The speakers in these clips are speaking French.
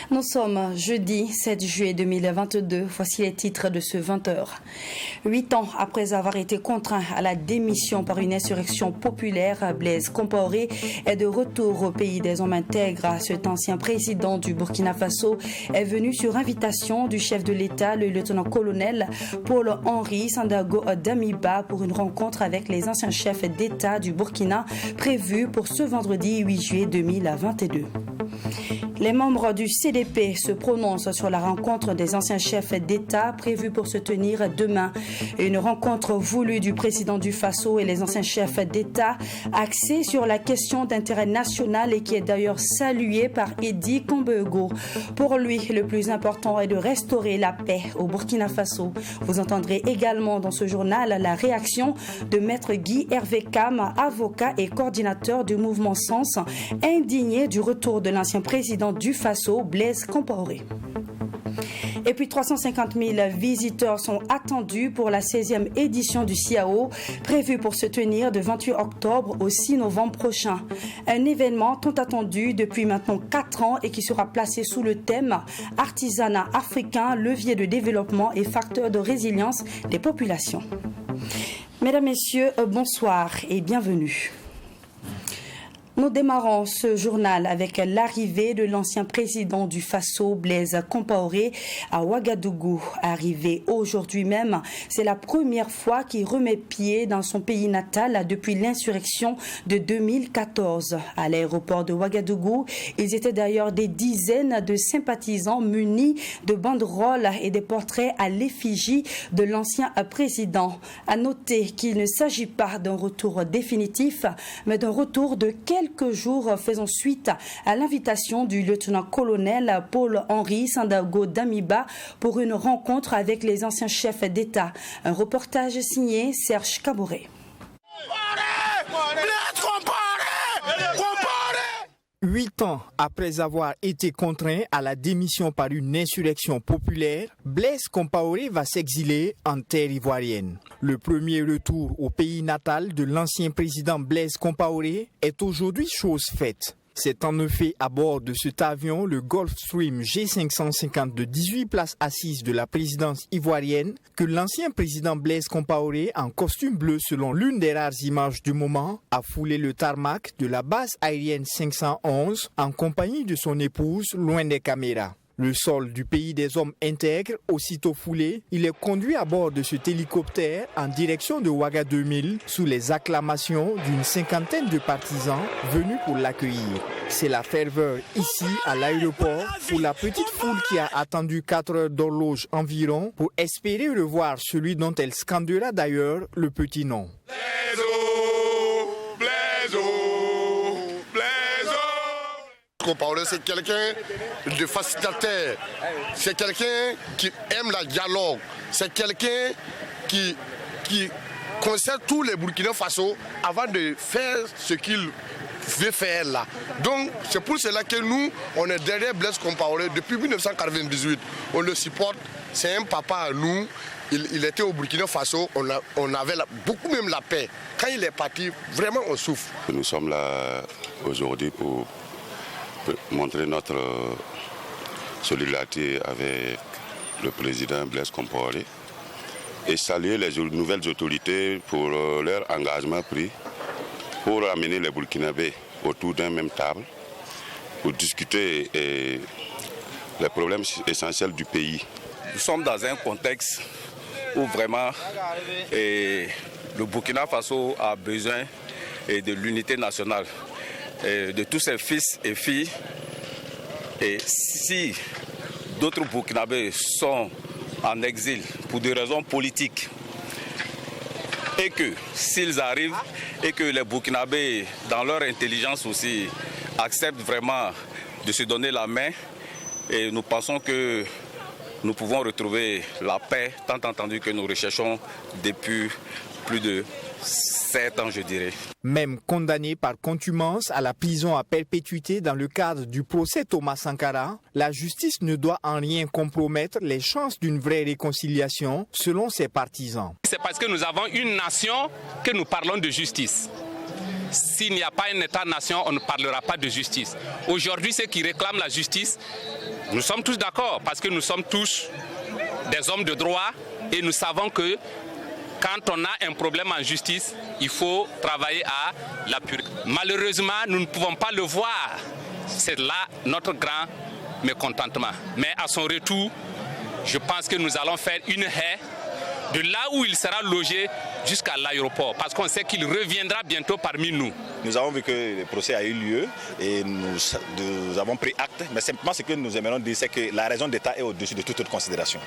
Nous sommes jeudi 7 juillet 2022. Voici les titres de ce 20h. 8 ans après avoir été contraint à la démission par une insurrection populaire, Blaise Compaoré est de retour au pays des hommes intègres. Cet ancien président du Burkina Faso est venu sur invitation du chef de l'État, le lieutenant-colonel Paul-Henri Sandaogo Damiba, pour une rencontre avec les anciens chefs d'État du Burkina prévue pour ce vendredi 8 juillet 2022. Les membres du CDP se prononcent sur la rencontre des anciens chefs d'État prévue pour se tenir demain. Une rencontre voulue du président du Faso et les anciens chefs d'État axée sur la question d'intérêt national et qui est d'ailleurs saluée par Eddy Kombego. Pour lui, le plus important est de restaurer la paix au Burkina Faso. Vous entendrez également dans ce journal la réaction de Maître Guy Hervé Kam, avocat et coordinateur du mouvement Sens, indigné du retour de l'ancien président du Faso, Blaise Compaoré. Et puis 350 000 visiteurs sont attendus pour la 16e édition du CIAO, prévue pour se tenir de 28 octobre au 6 novembre prochain. Un événement tant attendu depuis maintenant 4 ans et qui sera placé sous le thème « Artisanat africain, levier de développement et facteur de résilience des populations ». Mesdames, Messieurs, bonsoir et bienvenue. Nous démarrons ce journal avec l'arrivée de l'ancien président du Faso, Blaise Compaoré, à Ouagadougou. Arrivé aujourd'hui même, c'est la première fois qu'il remet pied dans son pays natal depuis l'insurrection de 2014. À l'aéroport de Ouagadougou, ils étaient d'ailleurs des dizaines de sympathisants munis de banderoles et des portraits à l'effigie de l'ancien président. À noter qu'il ne s'agit pas d'un retour définitif, mais d'un retour de quelques jours faisant suite à l'invitation du lieutenant-colonel Paul-Henri Sandaogo Damiba pour une rencontre avec les anciens chefs d'État. Un reportage signé Serge Kaboré. 8 ans après avoir été contraint à la démission par une insurrection populaire, Blaise Compaoré va s'exiler en terre ivoirienne. Le premier retour au pays natal de l'ancien président Blaise Compaoré est aujourd'hui chose faite. C'est en effet à bord de cet avion, le Gulfstream G550 de 18 places assises de la présidence ivoirienne, que l'ancien président Blaise Compaoré, en costume bleu selon l'une des rares images du moment, a foulé le tarmac de la base aérienne 511 en compagnie de son épouse loin des caméras. Le sol du pays des hommes intègres, aussitôt foulé, il est conduit à bord de cet hélicoptère en direction de Ouaga 2000 sous les acclamations d'une cinquantaine de partisans venus pour l'accueillir. C'est la ferveur ici à l'aéroport pour la petite foule qui a attendu 4 heures d'horloge environ pour espérer revoir celui dont elle scandera d'ailleurs le petit nom. Compaoré, c'est quelqu'un de facilitateur, c'est quelqu'un qui aime le dialogue, c'est quelqu'un qui concerne tous les Burkina Faso avant de faire ce qu'il veut faire là. Donc c'est pour cela que nous, on est derrière Blaise Compaoré depuis 1998. On le supporte, c'est un papa à nous. Il était au Burkina Faso, on avait beaucoup même la paix. Quand il est parti, vraiment on souffre. Nous sommes là aujourd'hui pour montrer notre solidarité avec le président Blaise Compaoré et saluer les nouvelles autorités pour leur engagement pris pour amener les Burkinabés autour d'un même table pour discuter les problèmes essentiels du pays. Nous sommes dans un contexte où vraiment le Burkina Faso a besoin de l'unité nationale. De tous ses fils et filles. Et si d'autres Burkinabés sont en exil pour des raisons politiques et que s'ils arrivent et que les Burkinabés, dans leur intelligence aussi, acceptent vraiment de se donner la main, et nous pensons que nous pouvons retrouver la paix, tant entendu que nous recherchons depuis plus de 7 ans, je dirais. Même condamné par contumace à la prison à perpétuité dans le cadre du procès Thomas Sankara, la justice ne doit en rien compromettre les chances d'une vraie réconciliation, selon ses partisans. C'est parce que nous avons une nation que nous parlons de justice. S'il n'y a pas un État-nation, on ne parlera pas de justice. Aujourd'hui, ceux qui réclament la justice, nous sommes tous d'accord parce que nous sommes tous des hommes de droit et nous savons que quand on a un problème en justice, il faut travailler à la pureté. Malheureusement, nous ne pouvons pas le voir. C'est là notre grand mécontentement. Mais à son retour, je pense que nous allons faire une haie de là où il sera logé jusqu'à l'aéroport, parce qu'on sait qu'il reviendra bientôt parmi nous. Nous avons vu que le procès a eu lieu et nous avons pris acte, mais simplement ce que nous aimerions dire, c'est que la raison d'État est au-dessus de toute autre considération.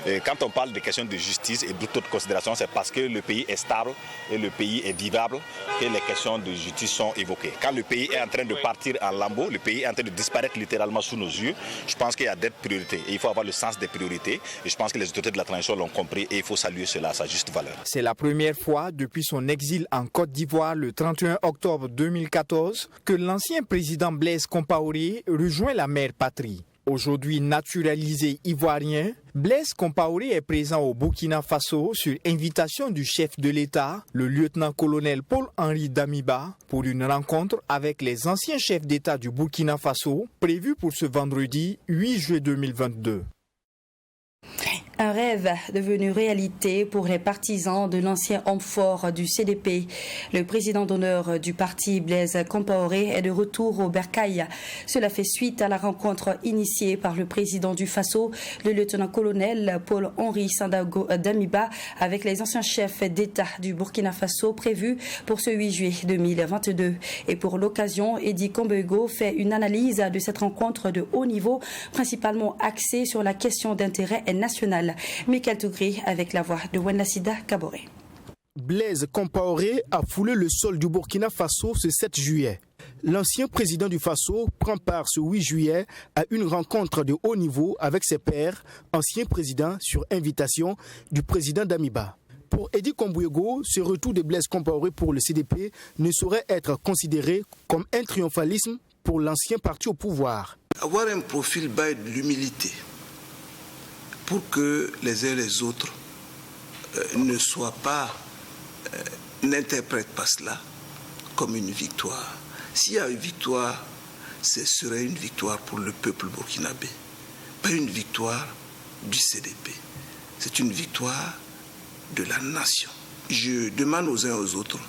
Et quand on parle de questions de justice et de toute autre considération, c'est parce que le pays est stable et le pays est vivable que les questions de justice sont évoquées. Quand le pays est en train de partir en lambeaux, le pays est en train de disparaître littéralement sous nos yeux, je pense qu'il y a des priorités et il faut avoir le sens des priorités. Et je pense que les autorités de la transition l'ont compris et il faut saluer cela à sa juste valeur. C'est la première fois depuis son exil en Côte d'Ivoire le 31 octobre 2014 que l'ancien président Blaise Compaoré rejoint la mère patrie. Aujourd'hui naturalisé ivoirien, Blaise Compaoré est présent au Burkina Faso sur invitation du chef de l'État, le lieutenant-colonel Paul-Henri Damiba, pour une rencontre avec les anciens chefs d'État du Burkina Faso, prévue pour ce vendredi 8 juillet 2022. Un rêve devenu réalité pour les partisans de l'ancien homme fort du CDP. Le président d'honneur du parti, Blaise Compaoré, est de retour au Bercail. Cela fait suite à la rencontre initiée par le président du Faso, le lieutenant-colonel Paul-Henri Sandaogo Damiba, avec les anciens chefs d'État du Burkina Faso prévus pour ce 8 juillet 2022. Et pour l'occasion, Eddy Kombego fait une analyse de cette rencontre de haut niveau, principalement axée sur la question d'intérêt national. Michael Tougri avec la voix de Wenasida Kaboré. Blaise Compaoré a foulé le sol du Burkina Faso ce 7 juillet. L'ancien président du Faso prend part ce 8 juillet à une rencontre de haut niveau avec ses pairs, anciens présidents, sur invitation du président Damiba. Pour Eddy Kombego, ce retour de Blaise Compaoré pour le CDP ne saurait être considéré comme un triomphalisme pour l'ancien parti au pouvoir. Avoir un profil bas de l'humilité pour que les uns et les autres n'interprètent pas cela comme une victoire. S'il y a une victoire, ce serait une victoire pour le peuple burkinabé, pas une victoire du CDP. C'est une victoire de la nation. Je demande aux uns et aux autres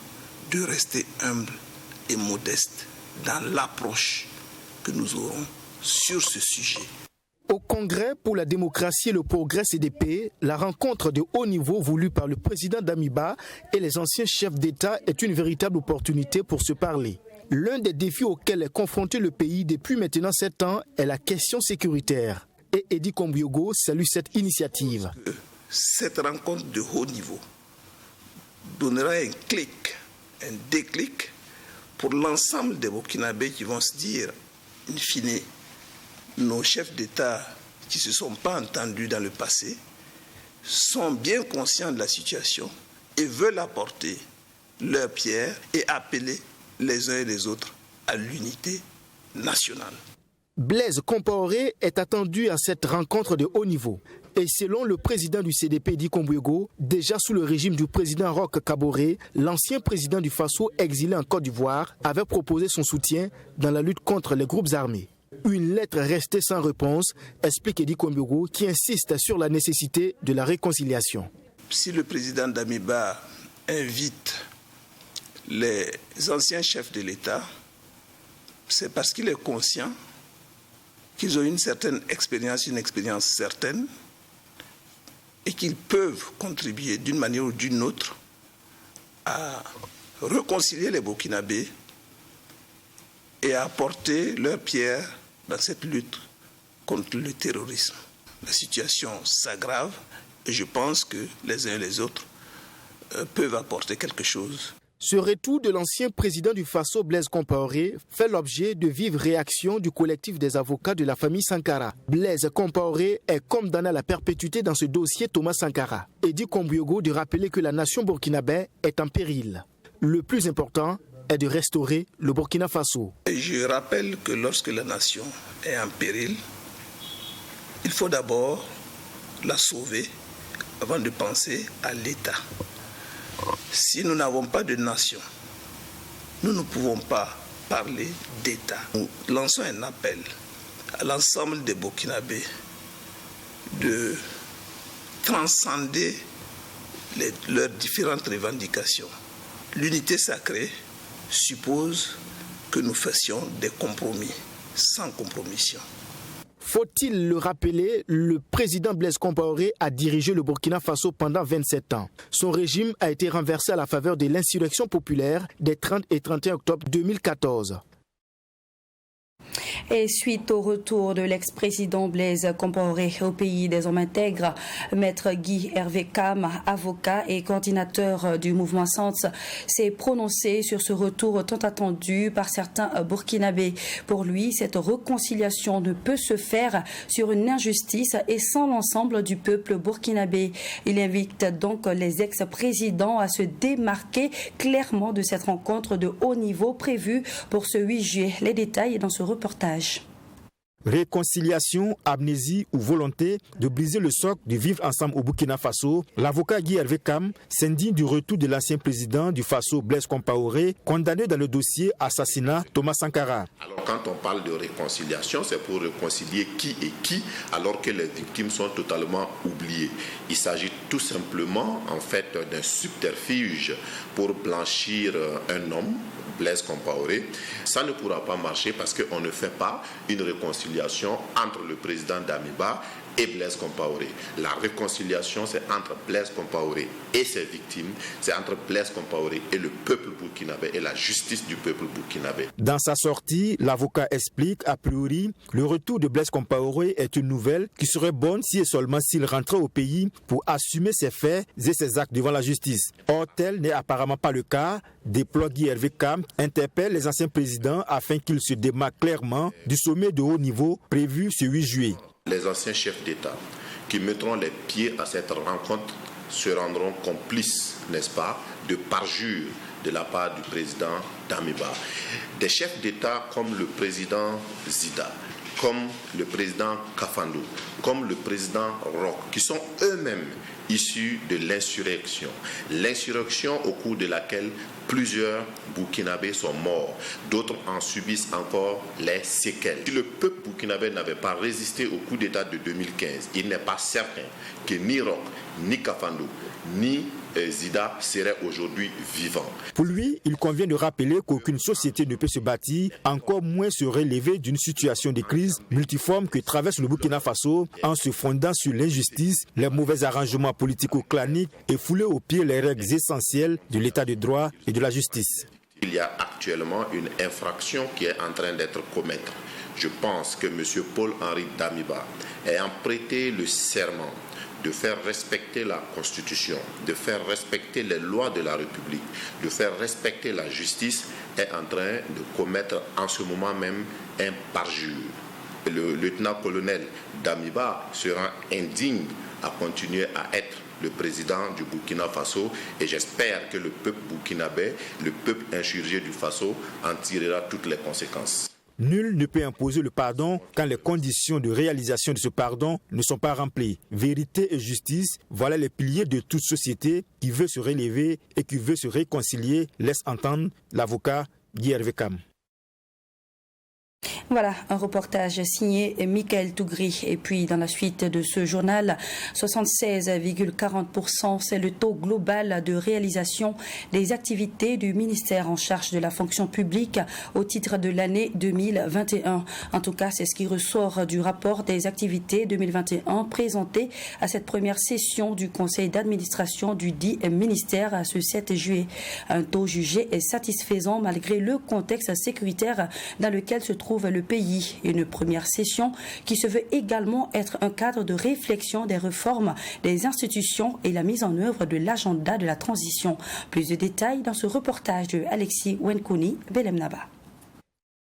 de rester humbles et modestes dans l'approche que nous aurons sur ce sujet. Au Congrès pour la démocratie et le progrès CDP, la rencontre de haut niveau voulue par le président Damiba et les anciens chefs d'État est une véritable opportunité pour se parler. L'un des défis auxquels est confronté le pays depuis maintenant 7 ans est la question sécuritaire. Et Eddy Kombego salue cette initiative. Cette rencontre de haut niveau donnera un déclic pour l'ensemble des Burkinabés qui vont se dire, in fine, nos chefs d'État qui ne se sont pas entendus dans le passé sont bien conscients de la situation et veulent apporter leur pierre et appeler les uns et les autres à l'unité nationale. Blaise Compaoré est attendu à cette rencontre de haut niveau. Et selon le président du CDP, Eddy Kombego, déjà sous le régime du président Roch Kaboré, l'ancien président du Faso exilé en Côte d'Ivoire avait proposé son soutien dans la lutte contre les groupes armés. Une lettre restée sans réponse, explique Eddy Kombego, qui insiste sur la nécessité de la réconciliation. Si le président Damiba invite les anciens chefs de l'État, c'est parce qu'il est conscient qu'ils ont une certaine expérience, une expérience certaine, et qu'ils peuvent contribuer d'une manière ou d'une autre à réconcilier les Burkinabés et à apporter leur pierre dans cette lutte contre le terrorisme. La situation s'aggrave et je pense que les uns et les autres peuvent apporter quelque chose. Ce retour de l'ancien président du Faso, Blaise Compaoré, fait l'objet de vives réactions du collectif des avocats de la famille Sankara. Blaise Compaoré est condamné à la perpétuité dans ce dossier Thomas Sankara. Et dit Kombiogo de rappeler que la nation burkinabé est en péril. Le plus important est de restaurer le Burkina Faso. Je rappelle que lorsque la nation est en péril, il faut d'abord la sauver avant de penser à l'État. Si nous n'avons pas de nation, nous ne pouvons pas parler d'État. Nous lançons un appel à l'ensemble des Burkinabés de transcender leurs différentes revendications. L'unité sacrée suppose que nous fassions des compromis, sans compromission. Faut-il le rappeler, le président Blaise Compaoré a dirigé le Burkina Faso pendant 27 ans. Son régime a été renversé à la faveur de l'insurrection populaire des 30 et 31 octobre 2014. Et suite au retour de l'ex-président Blaise Compaoré au pays désormais intègre, maître Guy Hervé Cam, avocat et coordinateur du mouvement SANS, s'est prononcé sur ce retour tant attendu par certains burkinabés. Pour lui, cette réconciliation ne peut se faire sur une injustice et sans l'ensemble du peuple burkinabé. Il invite donc les ex-présidents à se démarquer clairement de cette rencontre de haut niveau prévue pour ce 8 juillet. Les détails dans ce reportage. Réconciliation, amnésie ou volonté de briser le socle de vivre ensemble au Burkina Faso, l'avocat Guy Hervé Cam s'indigne du retour de l'ancien président du Faso, Blaise Compaoré, condamné dans le dossier assassinat Thomas Sankara. Alors quand on parle de réconciliation, c'est pour réconcilier qui et qui, alors que les victimes sont totalement oubliées. Il s'agit tout simplement en fait d'un subterfuge pour blanchir un homme, Blaise Compaoré. Ça ne pourra pas marcher parce qu'on ne fait pas une réconciliation entre le président Damiba et Blaise Compaoré. La réconciliation, c'est entre Blaise Compaoré et ses victimes, c'est entre Blaise Compaoré et le peuple burkinabé et la justice du peuple burkinabé. Dans sa sortie, l'avocat explique a priori le retour de Blaise Compaoré est une nouvelle qui serait bonne si et seulement s'il rentrait au pays pour assumer ses faits et ses actes devant la justice. Or, tel n'est apparemment pas le cas. Déploie Guy Hervé Cam interpelle les anciens présidents afin qu'ils se démarquent clairement du sommet de haut niveau prévu ce 8 juillet. Les anciens chefs d'État qui mettront les pieds à cette rencontre se rendront complices, n'est-ce pas, de parjure de la part du président Damiba. Des chefs d'État comme le président Zida, comme le président Kafando, comme le président Roch, qui sont eux-mêmes issus de l'insurrection. L'insurrection au cours de laquelle plusieurs Burkinabés sont morts, d'autres en subissent encore les séquelles. Si le peuple burkinabé n'avait pas résisté au coup d'État de 2015, il n'est pas certain que ni Roch, ni Kafando, ni Zida serait aujourd'hui vivant. Pour lui, il convient de rappeler qu'aucune société ne peut se bâtir, encore moins se relever d'une situation de crise multiforme que traverse le Burkina Faso en se fondant sur l'injustice, les mauvais arrangements politico-claniques et fouler aux pieds les règles essentielles de l'état de droit et de la justice. Il y a actuellement une infraction qui est en train d'être commise. Je pense que M. Paul-Henri Damiba, ayant prêté le serment de faire respecter la Constitution, de faire respecter les lois de la République, de faire respecter la justice, est en train de commettre en ce moment même un parjure. Le lieutenant-colonel Damiba sera indigne à continuer à être le président du Burkina Faso et j'espère que le peuple burkinabé, le peuple insurgé du Faso en tirera toutes les conséquences. Nul ne peut imposer le pardon quand les conditions de réalisation de ce pardon ne sont pas remplies. Vérité et justice, voilà les piliers de toute société qui veut se relever et qui veut se réconcilier, laisse entendre l'avocat Guy Hervé Cam. Voilà, un reportage signé Michael Tougri. Et puis, dans la suite de ce journal, 76,40%, c'est le taux global de réalisation des activités du ministère en charge de la fonction publique au titre de l'année 2021. En tout cas, c'est ce qui ressort du rapport des activités 2021 présenté à cette première session du conseil d'administration du dit ministère ce 7 juillet. Un taux jugé satisfaisant malgré le contexte sécuritaire dans lequel se trouve le pays. Une première session qui se veut également être un cadre de réflexion des réformes des institutions et la mise en œuvre de l'agenda de la transition. Plus de détails dans ce reportage de Alexis Wenkouni, Belemnaba.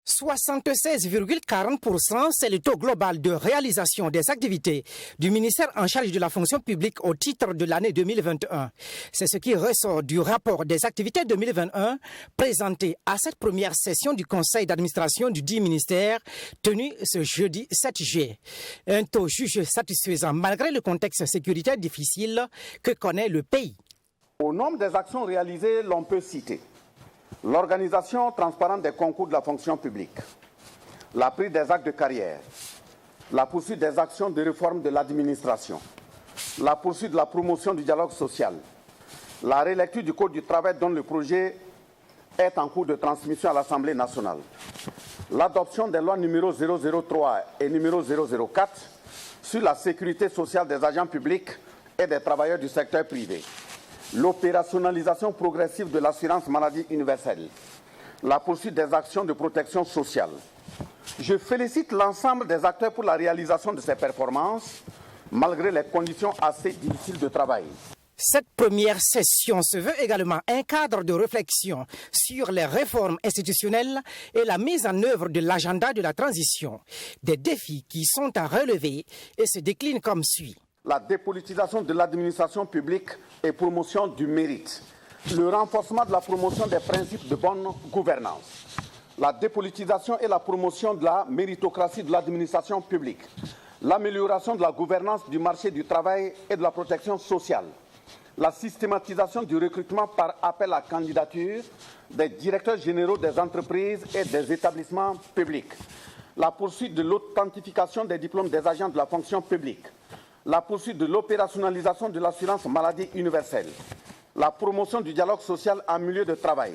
76,40%, c'est le taux global de réalisation des activités du ministère en charge de la fonction publique au titre de l'année 2021. C'est ce qui ressort du rapport des activités 2021 présenté à cette première session du conseil d'administration du dit ministère tenu ce jeudi 7 juillet. Un taux jugé satisfaisant malgré le contexte sécuritaire difficile que connaît le pays. Au nombre des actions réalisées, l'on peut citer l'organisation transparente des concours de la fonction publique, la prise des actes de carrière, la poursuite des actions de réforme de l'administration, la poursuite de la promotion du dialogue social, la relecture du Code du travail dont le projet est en cours de transmission à l'Assemblée nationale, l'adoption des lois numéro 003 et numéro 004 sur la sécurité sociale des agents publics et des travailleurs du secteur privé, l'opérationnalisation progressive de l'assurance maladie universelle, la poursuite des actions de protection sociale. Je félicite l'ensemble des acteurs pour la réalisation de ces performances, malgré les conditions assez difficiles de travail. Cette première session se veut également un cadre de réflexion sur les réformes institutionnelles et la mise en œuvre de l'agenda de la transition, des défis qui sont à relever et se déclinent comme suit. La dépolitisation de l'administration publique et promotion du mérite, le renforcement de la promotion des principes de bonne gouvernance, la dépolitisation et la promotion de la méritocratie de l'administration publique, l'amélioration de la gouvernance du marché du travail et de la protection sociale, la systématisation du recrutement par appel à candidature des directeurs généraux des entreprises et des établissements publics, la poursuite de l'authentification des diplômes des agents de la fonction publique, la poursuite de l'opérationnalisation de l'assurance maladie universelle, la promotion du dialogue social en milieu de travail.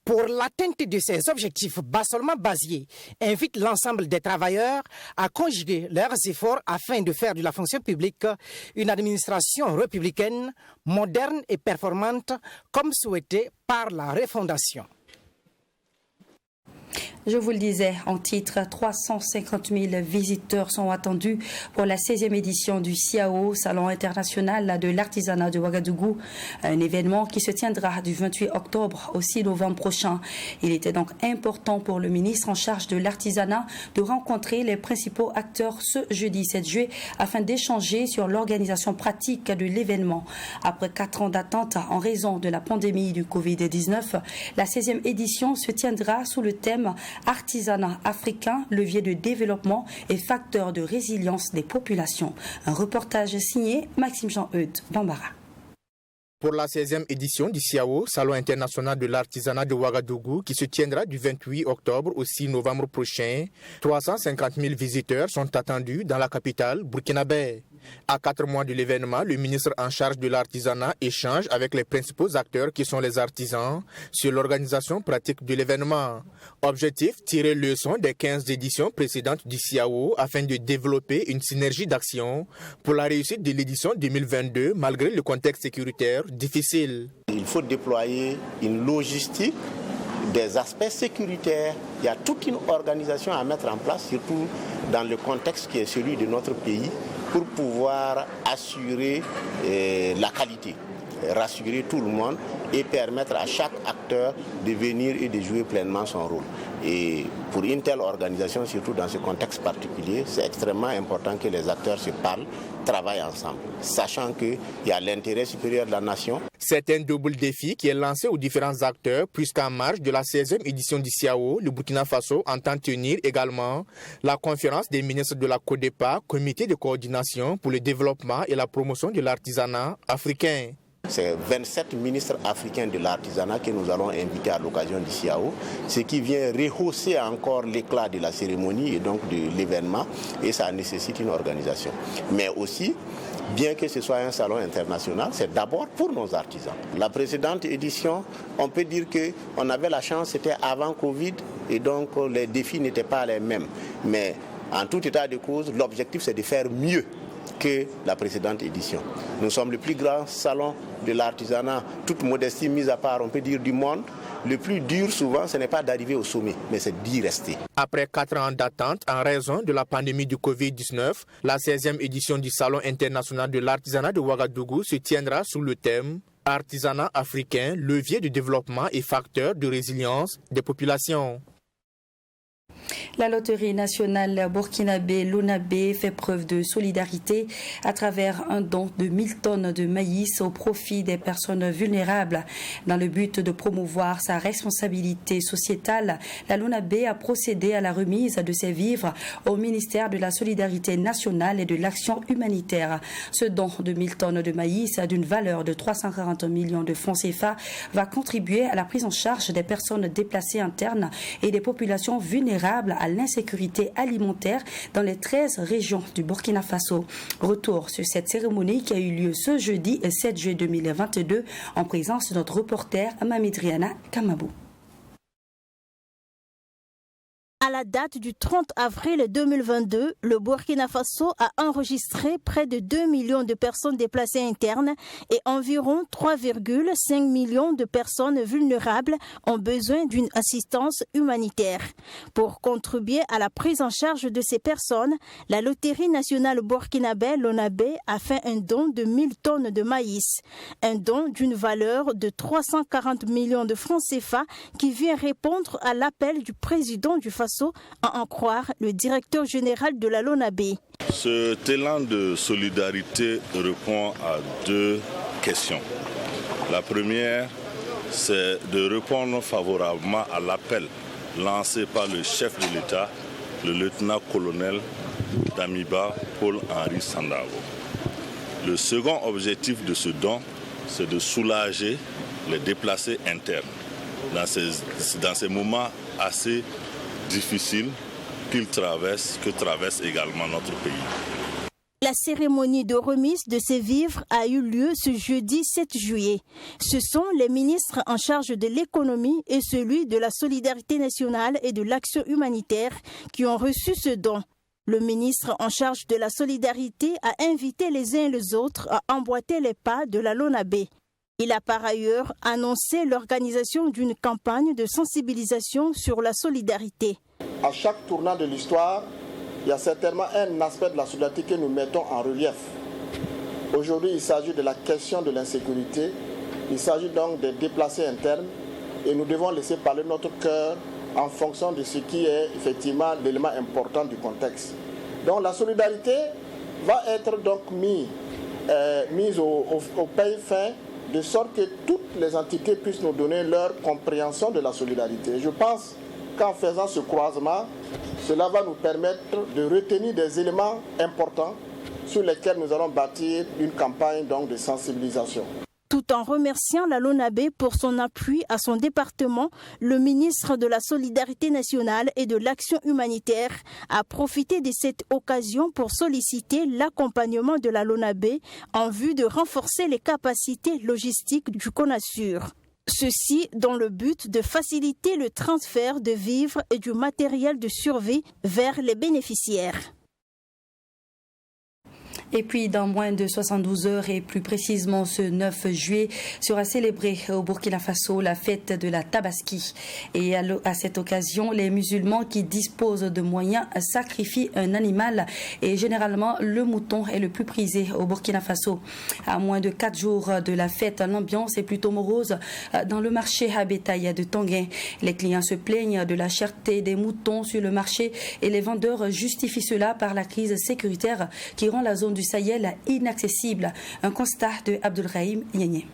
Pour l'atteinte de ces objectifs, Bassolma Bazier invite l'ensemble des travailleurs à conjuguer leurs efforts afin de faire de la fonction publique une administration républicaine, moderne et performante, comme souhaité par la refondation. Je vous le disais, en titre, 350 000 visiteurs sont attendus pour la 16e édition du CIAO, Salon international de l'artisanat de Ouagadougou, un événement qui se tiendra du 28 octobre au 6 novembre prochain. Il était donc important pour le ministre en charge de l'artisanat de rencontrer les principaux acteurs ce jeudi 7 juillet afin d'échanger sur l'organisation pratique de l'événement. Après 4 ans d'attente en raison de la pandémie du Covid-19, la 16e édition se tiendra sous le thème artisanat africain, levier de développement et facteur de résilience des populations. Un reportage signé Maxime Jean-Eudes Bambara. Pour la 16e édition du CIAO, Salon international de l'artisanat de Ouagadougou, qui se tiendra du 28 octobre au 6 novembre prochain, 350 000 visiteurs sont attendus dans la capitale burkinabé. À 4 mois de l'événement, le ministre en charge de l'artisanat échange avec les principaux acteurs qui sont les artisans sur l'organisation pratique de l'événement. Objectif, tirer leçon des 15 éditions précédentes du CIAO afin de développer une synergie d'action pour la réussite de l'édition 2022 malgré le contexte sécuritaire difficile. Il faut déployer une logistique des aspects sécuritaires. Il y a toute une organisation à mettre en place, surtout dans le contexte qui est celui de notre pays, pour pouvoir assurer la qualité, rassurer tout le monde et permettre à chaque acteur de venir et de jouer pleinement son rôle. Et pour une telle organisation, surtout dans ce contexte particulier, c'est extrêmement important que les acteurs se parlent, travaillent ensemble, sachant qu'il y a l'intérêt supérieur de la nation. C'est un double défi qui est lancé aux différents acteurs, puisqu'en marge de la 16e édition du CIAO, le Burkina Faso entend tenir également la conférence des ministres de la CODEPA, comité de coordination pour le développement et la promotion de l'artisanat africain. C'est 27 ministres africains de l'artisanat que nous allons inviter à l'occasion du CIAO, ce qui vient rehausser encore l'éclat de la cérémonie et donc de l'événement, et ça nécessite une organisation. Mais aussi, bien que ce soit un salon international, c'est d'abord pour nos artisans. La précédente édition, on peut dire qu'on avait la chance, c'était avant Covid, et donc les défis n'étaient pas les mêmes. Mais en tout état de cause, l'objectif c'est de faire mieux que la précédente édition. Nous sommes le plus grand salon de l'artisanat, toute modestie mise à part, on peut dire, du monde. le plus dur souvent, ce n'est pas d'arriver au sommet, mais c'est d'y rester. Après 4 ans d'attente en raison de la pandémie du Covid-19, la 16e édition du Salon international de l'artisanat de Ouagadougou se tiendra sous le thème « Artisanat africain, levier de développement et facteur de résilience des populations ». La loterie nationale burkinabé Lonabé fait preuve de solidarité à travers un don de 1000 tonnes de maïs au profit des personnes vulnérables. Dans le but de promouvoir sa responsabilité sociétale, la Lonabé a procédé à la remise de ses vivres au ministère de la Solidarité nationale et de l'Action humanitaire. Ce don de 1000 tonnes de maïs d'une valeur de 340 millions de francs CFA va contribuer à la prise en charge des personnes déplacées internes et des populations vulnérables à l'insécurité alimentaire dans les 13 régions du Burkina Faso. Retour sur cette cérémonie qui a eu lieu ce jeudi 7 juillet 2022 en présence de notre reporter Mamidriana Kamabou. À la date du 30 avril 2022, le Burkina Faso a enregistré près de 2 millions de personnes déplacées internes et environ 3,5 millions de personnes vulnérables ont besoin d'une assistance humanitaire. Pour contribuer à la prise en charge de ces personnes, la Loterie nationale burkinabé Lonabé a fait un don de 1000 tonnes de maïs, un don d'une valeur de 340 millions de francs CFA qui vient répondre à l'appel du président du Faso, à en croire le directeur général de la Lonabé. Cet élan de solidarité répond à 2 questions. La première, c'est de répondre favorablement à l'appel lancé par le chef de l'État, le lieutenant-colonel Damiba Paul-Henri Sandaogo. Le second objectif de ce don, c'est de soulager les déplacés internes dans ces moments assez difficile que traverse également notre pays. La cérémonie de remise de ces vivres a eu lieu ce jeudi 7 juillet. Ce sont les ministres en charge de l'économie et celui de la solidarité nationale et de l'action humanitaire qui ont reçu ce don. Le ministre en charge de la solidarité a invité les uns et les autres à emboîter les pas de la Lonabé. Il a par ailleurs annoncé l'organisation d'une campagne de sensibilisation sur la solidarité. À chaque tournant de l'histoire, il y a certainement un aspect de la solidarité que nous mettons en relief. Aujourd'hui, il s'agit de la question de l'insécurité, il s'agit donc des déplacés internes et nous devons laisser parler notre cœur en fonction de ce qui est effectivement l'élément important du contexte. Donc la solidarité va être donc mise au peigne fin, de sorte que toutes les entités puissent nous donner leur compréhension de la solidarité. Je pense qu'en faisant ce croisement, cela va nous permettre de retenir des éléments importants sur lesquels nous allons bâtir une campagne donc, de sensibilisation. Tout en remerciant la Lonabé pour son appui à son département, le ministre de la Solidarité nationale et de l'Action humanitaire a profité de cette occasion pour solliciter l'accompagnement de la Lonabé en vue de renforcer les capacités logistiques du CONASUR. Ceci dans le but de faciliter le transfert de vivres et du matériel de survie vers les bénéficiaires. Et puis, dans moins de 72 heures et plus précisément ce 9 juillet, sera célébrée au Burkina Faso la fête de la Tabaski. Et à cette occasion, les musulmans qui disposent de moyens sacrifient un animal et généralement le mouton est le plus prisé au Burkina Faso. À moins de 4 jours de la fête, l'ambiance est plutôt morose dans le marché à bétail de Tanguin. Les clients se plaignent de la cherté des moutons sur le marché et les vendeurs justifient cela par la crise sécuritaire qui rend la zone du Sahel inaccessible. Un constat de Abdelrahim Yénié.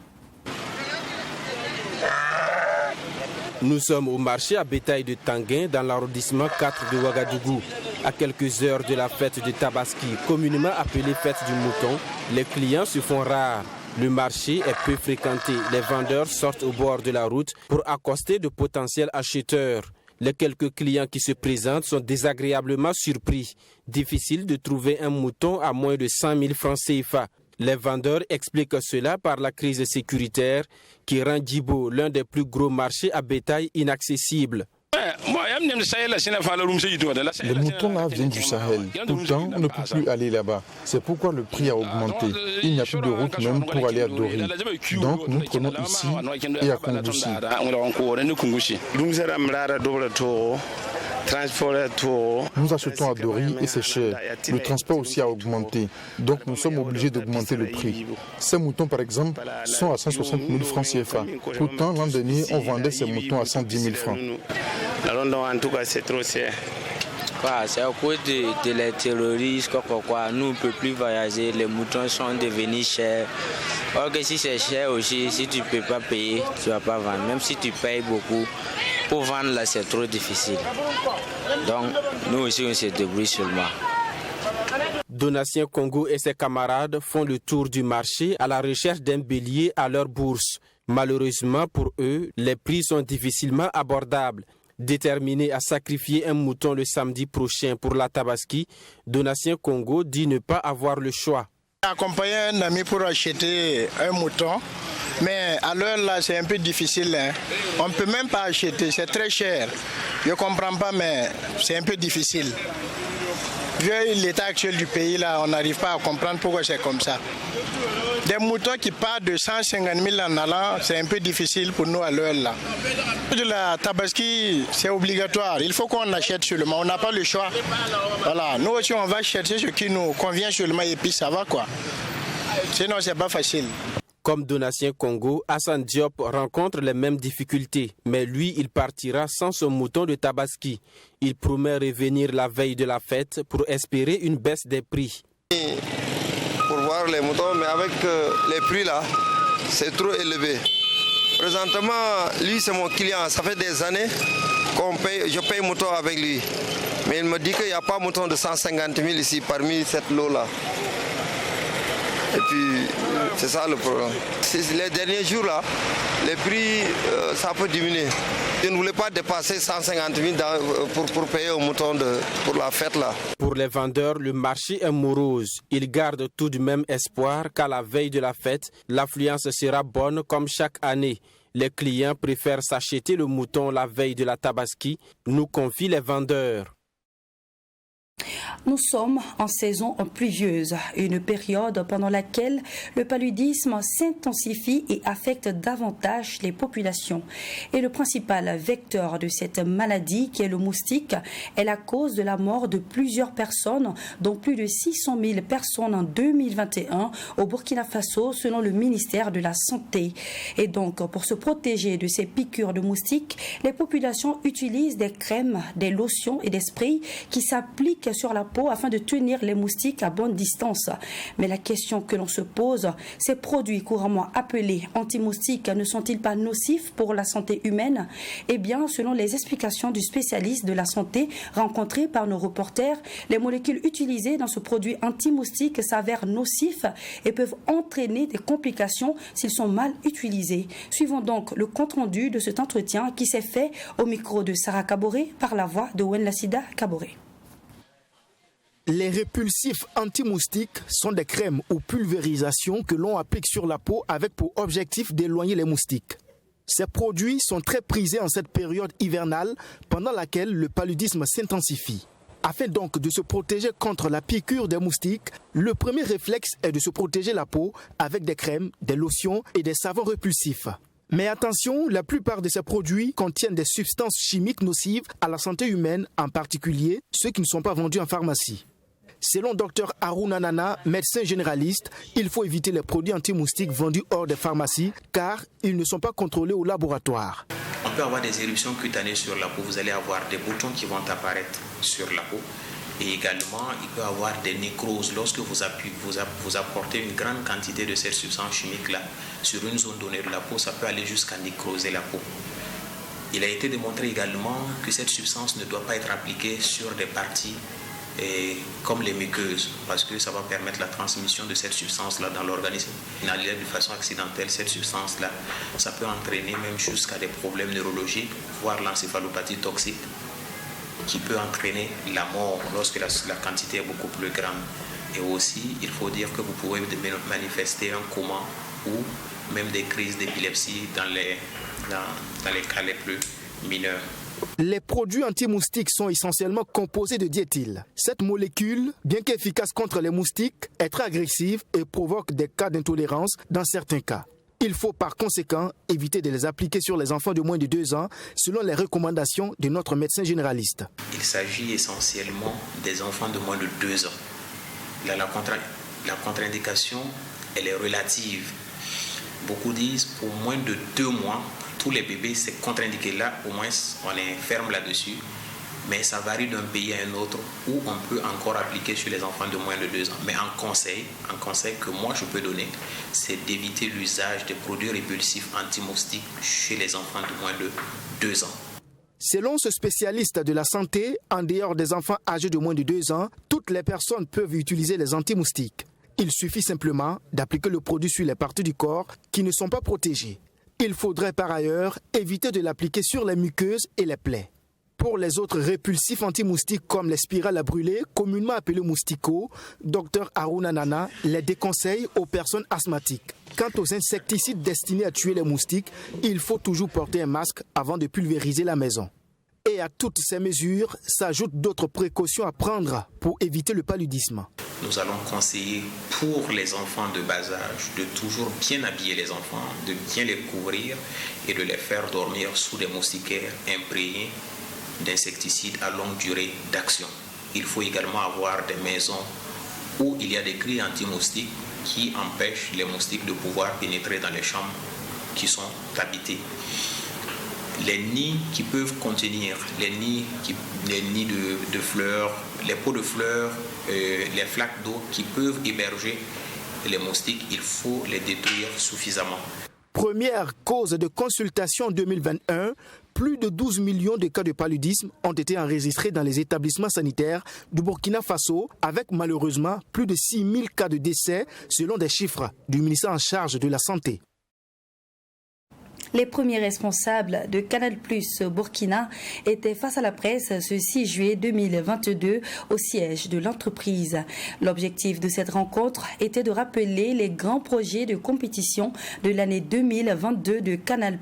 Nous sommes au marché à bétail de Tanguin dans l'arrondissement 4 de Ouagadougou. À quelques heures de la fête de Tabaski, communément appelée fête du mouton, les clients se font rares. Le marché est peu fréquenté. Les vendeurs sortent au bord de la route pour accoster de potentiels acheteurs. Les quelques clients qui se présentent sont désagréablement surpris. Difficile de trouver un mouton à moins de 100 000 francs CFA. Les vendeurs expliquent cela par la crise sécuritaire qui rend Djibo l'un des plus gros marchés à bétail inaccessible. Les moutons là viennent du Sahel. Pourtant, on ne peut plus aller là-bas. C'est pourquoi le prix a augmenté. Il n'y a plus de route même pour aller à Dori. Donc nous prenons ici et à Kungusi. Nous achetons à Dori et c'est cher. Le transport aussi a augmenté. Donc nous sommes obligés d'augmenter le prix. Ces moutons par exemple sont à 160 000 francs CFA. Pourtant l'an dernier on vendait ces moutons à 110 000 francs. En tout cas c'est trop cher. C'est à cause de les terroristes, nous ne pouvons plus voyager, les moutons sont devenus chers. Or que si c'est cher aussi, si tu ne peux pas payer, tu ne vas pas vendre. Même si tu payes beaucoup, pour vendre là c'est trop difficile. Donc nous aussi on se débrouille seulement. Donatien Congo et ses camarades font le tour du marché à la recherche d'un bélier à leur bourse. Malheureusement pour eux, les prix sont difficilement abordables. Déterminé à sacrifier un mouton le samedi prochain pour la Tabaski, Donatien Congo dit ne pas avoir le choix. J'ai accompagné un ami pour acheter un mouton, mais à l'heure là c'est un peu difficile. On ne peut même pas acheter, c'est très cher. Je ne comprends pas, mais c'est un peu difficile. Vu l'état actuel du pays là, on n'arrive pas à comprendre pourquoi c'est comme ça. Des moutons qui partent de 150 000 en allant, c'est un peu difficile pour nous à l'heure là. De la Tabaski, c'est obligatoire. Il faut qu'on achète seulement. On n'a pas le choix. Voilà. Nous aussi, on va chercher ce qui nous convient seulement et puis ça va quoi. Sinon, c'est pas facile. Comme Donatien Congo, Hassan Diop rencontre les mêmes difficultés, mais lui, il partira sans son mouton de Tabaski. Il promet revenir la veille de la fête pour espérer une baisse des prix. Pour voir les moutons, mais avec les prix là, c'est trop élevé. Présentement, lui c'est mon client, ça fait des années je paye mouton avec lui. Mais il me dit qu'il n'y a pas mouton de 150 000 ici parmi cette lot là. Et puis, c'est ça le problème. Les derniers jours là, les prix, ça peut diminuer. Je ne voulais pas dépasser 150 000 pour payer au mouton pour la fête là. Pour les vendeurs, le marché est morose. Ils gardent tout de même espoir qu'à la veille de la fête, l'affluence sera bonne comme chaque année. Les clients préfèrent s'acheter le mouton la veille de la Tabaski, nous confient les vendeurs. Nous sommes en saison pluvieuse, une période pendant laquelle le paludisme s'intensifie et affecte davantage les populations. Et le principal vecteur de cette maladie, qui est le moustique, est la cause de la mort de plusieurs personnes, dont plus de 600 000 personnes en 2021 au Burkina Faso, selon le ministère de la Santé. Et donc, pour se protéger de ces piqûres de moustiques, les populations utilisent des crèmes, des lotions et des sprays qui s'appliquent sur la peau afin de tenir les moustiques à bonne distance. Mais la question que l'on se pose, ces produits couramment appelés anti-moustiques ne sont-ils pas nocifs pour la santé humaine? Eh bien, selon les explications du spécialiste de la santé rencontré par nos reporters, les molécules utilisées dans ce produit anti-moustique s'avèrent nocifs et peuvent entraîner des complications s'ils sont mal utilisés. Suivons donc le compte-rendu de cet entretien qui s'est fait au micro de Sarah Kaboré par la voix de Wenlasida Kaboré. Les répulsifs anti-moustiques sont des crèmes ou pulvérisations que l'on applique sur la peau avec pour objectif d'éloigner les moustiques. Ces produits sont très prisés en cette période hivernale pendant laquelle le paludisme s'intensifie. Afin donc de se protéger contre la piqûre des moustiques, le premier réflexe est de se protéger la peau avec des crèmes, des lotions et des savons répulsifs. Mais attention, la plupart de ces produits contiennent des substances chimiques nocives à la santé humaine, en particulier ceux qui ne sont pas vendus en pharmacie. Selon Dr Haruna Nana, médecin généraliste, il faut éviter les produits anti-moustiques vendus hors des pharmacies car ils ne sont pas contrôlés au laboratoire. On peut avoir des éruptions cutanées sur la peau, vous allez avoir des boutons qui vont apparaître sur la peau. Et également, il peut y avoir des nécroses lorsque vous apportez une grande quantité de cette substance chimique-là sur une zone donnée de la peau, ça peut aller jusqu'à nécroser la peau. Il a été démontré également que cette substance ne doit pas être appliquée sur des parties comme les muqueuses, parce que ça va permettre la transmission de cette substance-là dans l'organisme. Inhaler de façon accidentelle cette substance-là, ça peut entraîner même jusqu'à des problèmes neurologiques, voire l'encéphalopathie toxique, qui peut entraîner la mort lorsque la quantité est beaucoup plus grande. Et aussi, il faut dire que vous pouvez manifester un coma ou même des crises d'épilepsie dans les cas les plus mineurs. Les produits anti-moustiques sont essentiellement composés de diéthyl. Cette molécule, bien qu'efficace contre les moustiques, est très agressive et provoque des cas d'intolérance dans certains cas. Il faut par conséquent éviter de les appliquer sur les enfants de moins de 2 ans, selon les recommandations de notre médecin généraliste. Il s'agit essentiellement des enfants de moins de 2 ans. Là, la contre-indication, elle est relative. Beaucoup disent pour moins de 2 mois, tous les bébés, c'est contre-indiqué. Là, au moins, on est ferme là-dessus. Mais ça varie d'un pays à un autre où on peut encore appliquer sur les enfants de moins de 2 ans. Mais un conseil que moi je peux donner, c'est d'éviter l'usage des produits répulsifs anti-moustiques chez les enfants de moins de 2 ans. Selon ce spécialiste de la santé, en dehors des enfants âgés de moins de 2 ans, toutes les personnes peuvent utiliser les anti-moustiques. Il suffit simplement d'appliquer le produit sur les parties du corps qui ne sont pas protégées. Il faudrait par ailleurs éviter de l'appliquer sur les muqueuses et les plaies. Pour les autres répulsifs anti-moustiques comme les spirales à brûler, communément appelés mousticots, Dr Aruna Nana les déconseille aux personnes asthmatiques. Quant aux insecticides destinés à tuer les moustiques, il faut toujours porter un masque avant de pulvériser la maison. Et à toutes ces mesures s'ajoutent d'autres précautions à prendre pour éviter le paludisme. Nous allons conseiller pour les enfants de bas âge de toujours bien habiller les enfants, de bien les couvrir et de les faire dormir sous des moustiquaires imprégnés d'insecticides à longue durée d'action. Il faut également avoir des maisons où il y a des grilles anti-moustiques qui empêchent les moustiques de pouvoir pénétrer dans les chambres qui sont habitées. Les nids qui peuvent contenir, les nids de fleurs, les pots de fleurs, les flaques d'eau qui peuvent héberger les moustiques, il faut les détruire suffisamment. Première cause de consultation 2021, plus de 12 millions de cas de paludisme ont été enregistrés dans les établissements sanitaires du Burkina Faso, avec malheureusement plus de 6 000 cas de décès selon des chiffres du ministère en charge de la Santé. Les premiers responsables de Canal+ Burkina étaient face à la presse ce 6 juillet 2022 au siège de l'entreprise. L'objectif de cette rencontre était de rappeler les grands projets de compétition de l'année 2022 de Canal+,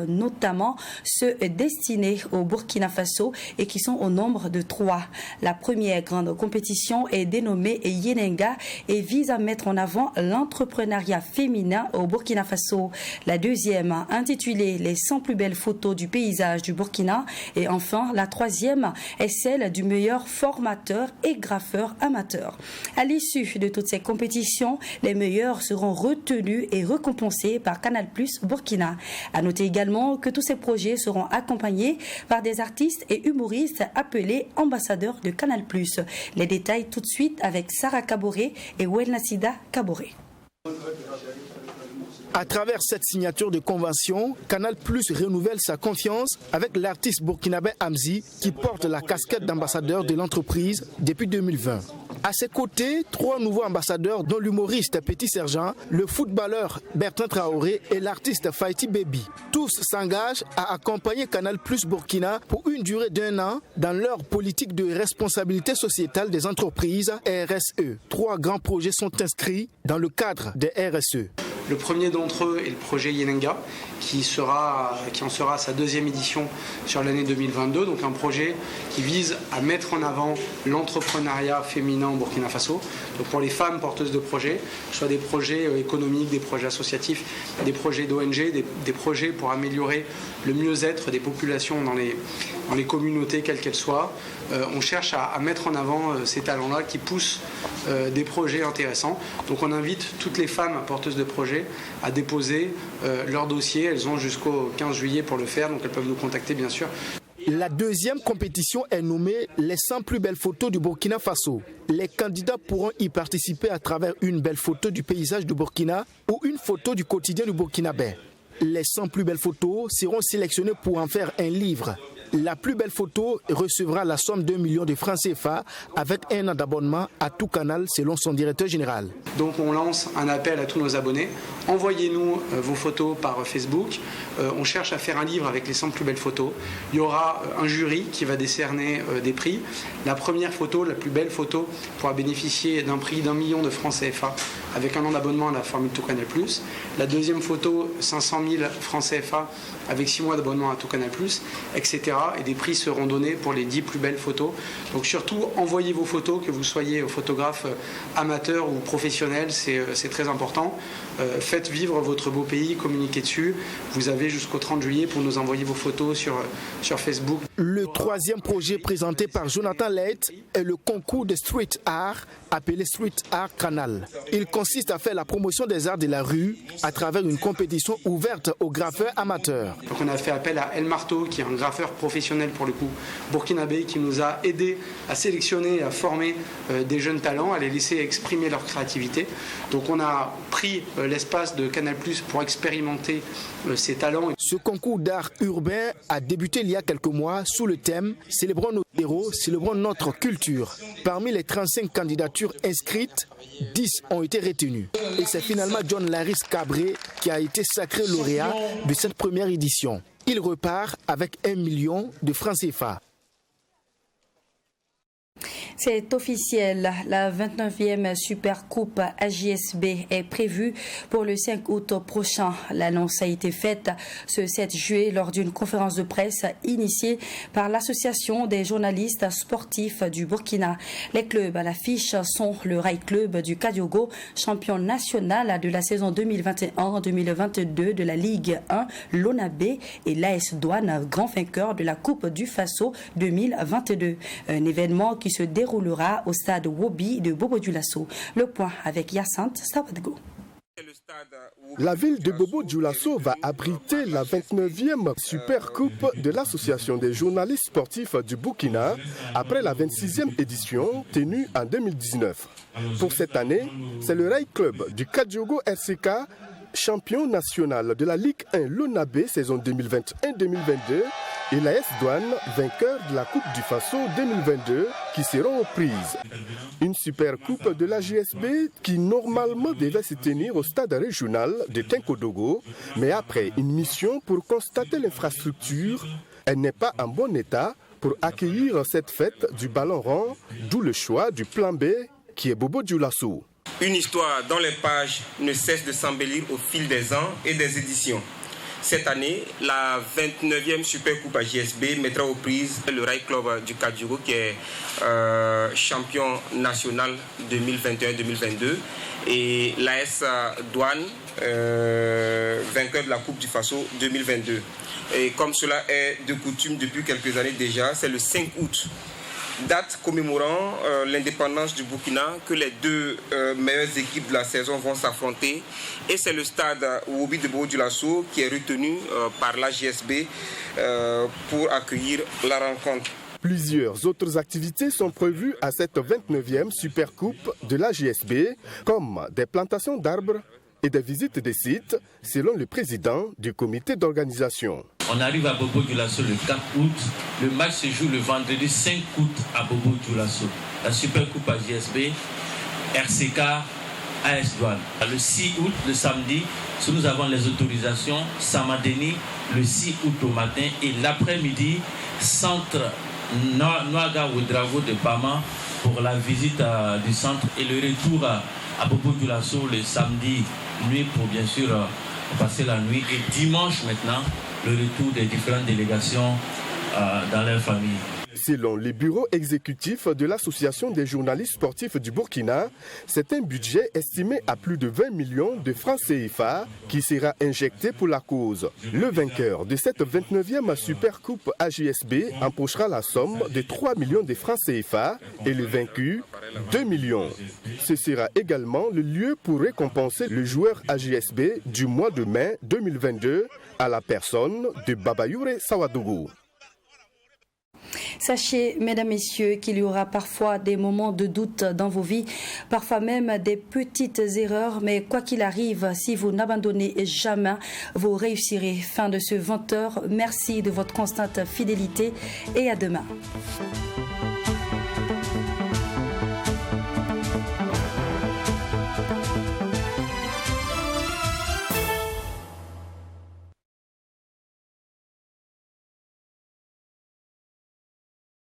notamment ceux destinés au Burkina Faso et qui sont au nombre de 3. La première grande compétition est dénommée Yenenga et vise à mettre en avant l'entrepreneuriat féminin au Burkina Faso. La deuxième, intitulée les 100 plus belles photos du paysage du Burkina. Et enfin, la troisième est celle du meilleur formateur et graffeur amateur. À l'issue de toutes ces compétitions, les meilleurs seront retenus et récompensés par Canal+ Burkina. À noter également que tous ces projets seront accompagnés par des artistes et humoristes appelés ambassadeurs de Canal+. Les détails tout de suite avec Sarah Kaboré et Welnasida Kaboré. À travers cette signature de convention, Canal+ renouvelle sa confiance avec l'artiste burkinabé Amzi qui porte la casquette d'ambassadeur de l'entreprise depuis 2020. À ses côtés, 3 nouveaux ambassadeurs dont l'humoriste Petit Sergent, le footballeur Bertrand Traoré et l'artiste Faïti Baby. Tous s'engagent à accompagner Canal+ Burkina pour une durée d'1 an dans leur politique de responsabilité sociétale des entreprises RSE. 3 grands projets sont inscrits dans le cadre des RSE. Le premier d'entre eux est le projet Yenenga, qui en sera sa 2e édition sur l'année 2022. Donc un projet qui vise à mettre en avant l'entrepreneuriat féminin au Burkina Faso. Donc pour les femmes porteuses de projets, soit des projets économiques, des projets associatifs, des projets d'ONG, des projets pour améliorer le mieux-être des populations dans les communautés, quelles qu'elles soient. On cherche à mettre en avant ces talents-là qui poussent des projets intéressants. Donc on invite toutes les femmes porteuses de projets à déposer leur dossier. Elles ont jusqu'au 15 juillet pour le faire, donc elles peuvent nous contacter bien sûr. La deuxième compétition est nommée les 100 plus belles photos du Burkina Faso. Les candidats pourront y participer à travers une belle photo du paysage du Burkina ou une photo du quotidien du Burkinabé. Les 100 plus belles photos seront sélectionnées pour en faire un livre. La plus belle photo recevra la somme d'1 million de francs CFA avec 1 an d'abonnement à tout canal selon son directeur général. Donc on lance un appel à tous nos abonnés. Envoyez-nous vos photos par Facebook. On cherche à faire un livre avec les 100 plus belles photos. Il y aura un jury qui va décerner des prix. La première photo, la plus belle photo, pourra bénéficier d'un prix d'1 million de francs CFA avec un an d'abonnement à la formule Tout Canal+. La deuxième photo, 500 000 francs CFA avec 6 mois d'abonnement à Tout Canal+, etc. Et des prix seront donnés pour les 10 plus belles photos. Donc surtout, envoyez vos photos, que vous soyez photographe amateur ou professionnel, c'est très important. Faites vivre votre beau pays, communiquez dessus. Vous avez jusqu'au 30 juillet pour nous envoyer vos photos sur Facebook. Le troisième projet présenté par Jonathan Leit est le concours de street art appelé Street Art Canal. Il consiste à faire la promotion des arts de la rue à travers une compétition ouverte aux graffeurs amateurs. Donc on a fait appel à El Marto, qui est un graffeur professionnel pour le coup, burkinabé, qui nous a aidé à sélectionner et à former des jeunes talents, à les laisser exprimer leur créativité. Donc on a pris l'espace de Canal+ pour expérimenter ces talents. Ce concours d'art urbain a débuté il y a quelques mois sous le thème « Célébrons nos héros, célébrons notre culture ». Parmi les 35 candidatures inscrites, 10 ont été retenues. Et c'est finalement John Laris Cabré qui a été sacré lauréat de cette première édition. Il repart avec 1 million de francs CFA. C'est officiel, la 29e Super Coupe AJSB est prévue pour le 5 août prochain. L'annonce a été faite ce 7 juillet lors d'une conférence de presse initiée par l'Association des journalistes sportifs du Burkina. Les clubs à l'affiche sont le Rail Club du Kadiogo, champion national de la saison 2021-2022 de la Ligue 1, l'ONAB, et l'AS Douane, grand vainqueur de la Coupe du Faso 2022. Un événement qui se déroulera au stade Wobi de Bobo-Dioulasso. Le point avec Hyacinthe Sawadgo. La ville de Bobo-Dioulasso va abriter la 29e Super Coupe de l'Association des journalistes sportifs du Burkina après la 26e édition tenue en 2019. Pour cette année, c'est le Rail Club du Kadiogo RCK, champion national de la Ligue 1 l'ONAB saison 2021-2022, et l'AS Douane, vainqueur de la Coupe du Faso 2022, qui seront aux prises. Une super coupe de la JSB qui normalement devait se tenir au stade régional de Tenkodogo, mais après une mission pour constater l'infrastructure, elle n'est pas en bon état pour accueillir cette fête du ballon rond, d'où le choix du plan B qui est Bobo-Dioulasso. Une histoire dont les pages ne cessent de s'embellir au fil des ans et des éditions. Cette année, la 29e Super Coupe AJSB mettra aux prises le Rail Club du Kadiogo qui est champion national 2021-2022 et l'AS Douane, vainqueur de la Coupe du Faso 2022. Et comme cela est de coutume depuis quelques années déjà, c'est le 5 août. Date commémorant l'indépendance du Burkina, que les deux meilleures équipes de la saison vont s'affronter. Et c'est le stade Wobi de Bobo-Dioulasso qui est retenu par l'AJSB pour accueillir la rencontre. Plusieurs autres activités sont prévues à cette 29e Super Coupe de l'AJSB, comme des plantations d'arbres et des visites des sites, selon le président du comité d'organisation. On arrive à Bobo-Dioulasso le 4 août. Le match se joue le vendredi 5 août à Bobo-Dioulasso. La Super Coupe AJSB, RCK, AS Douane. Le 6 août, le samedi, nous avons les autorisations Samadeni le 6 août au matin et l'après-midi, centre Noaga Ouedraogo de Bama pour la visite du centre et le retour à Bobo-Dioulasso le samedi nuit pour bien sûr passer la nuit et dimanche maintenant le retour des différentes délégations dans leur famille. Selon les bureaux exécutifs de l'Association des journalistes sportifs du Burkina, c'est un budget estimé à plus de 20 millions de francs CFA qui sera injecté pour la cause. Le vainqueur de cette 29e Super Coupe AJSB empochera la somme de 3 millions de francs CFA et le vaincu 2 millions. Ce sera également le lieu pour récompenser le joueur AJSB du mois de mai 2022 à la personne de Babayoure Sawadougou. Sachez, mesdames, messieurs, qu'il y aura parfois des moments de doute dans vos vies, parfois même des petites erreurs, mais quoi qu'il arrive, si vous n'abandonnez jamais, vous réussirez. Fin de ce 20h. Merci de votre constante fidélité et à demain.